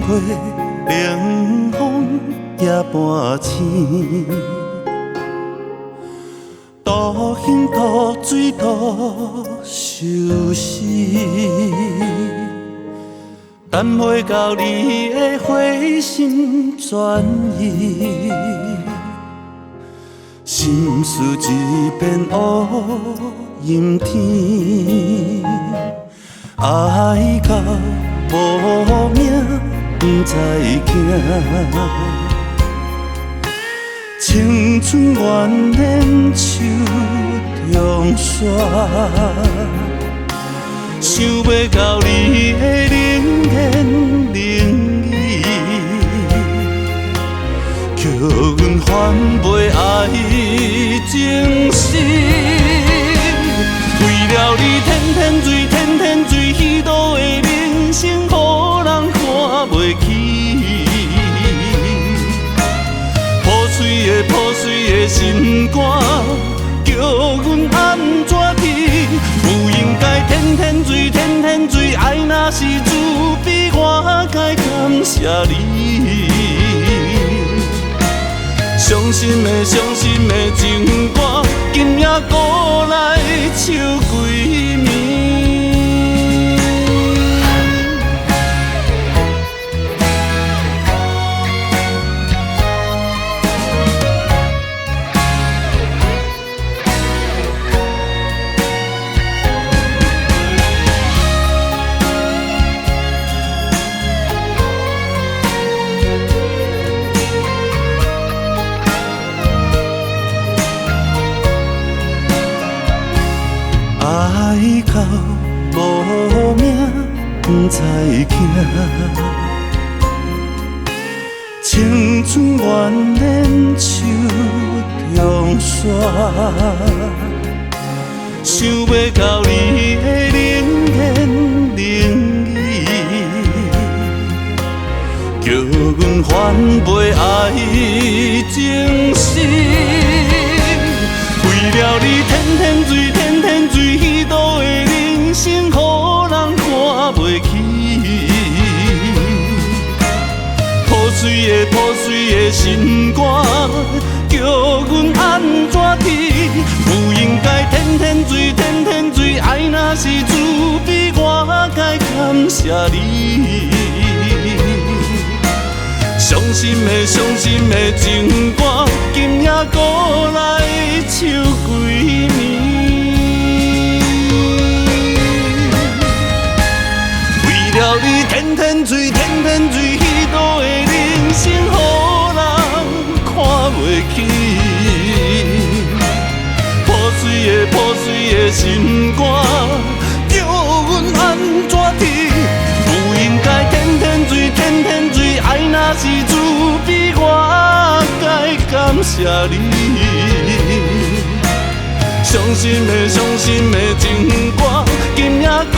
过冷风也半醒，渡行渡水渡相思，等袂到你的回心转意，心事一片乌阴天，爱到无名不知惊，青春原然手中线，想要到你的冷言冷语，叫阮翻袂爱情深。为了你天天醉，天天醉，虚度的人生，予人看袂起。破碎的心肝，叫阮安怎去？不应该天天醉，天天醉，爱若是自卑，我该感谢你。伤心的情歌，今夜搁来唱几暝。爱到无名不知惊，青春原然手中线，想要到你的冷言冷语，叫阮翻袂爱情深。为了你天天醉，天天醉，虚度的人生，予人看袂起。破碎的心肝，叫阮安怎去？不应该天天醉，天天醉，爱若是自卑，我该感谢你。伤心的情歌，今夜搁来唱几暝。为了你天天醉，天天醉，虚度的人生，予人看袂起。破碎的心肝，叫阮安怎去？不应该天天醉，天天醉，爱若是自卑，我该感谢你。伤心的情歌，今夜搁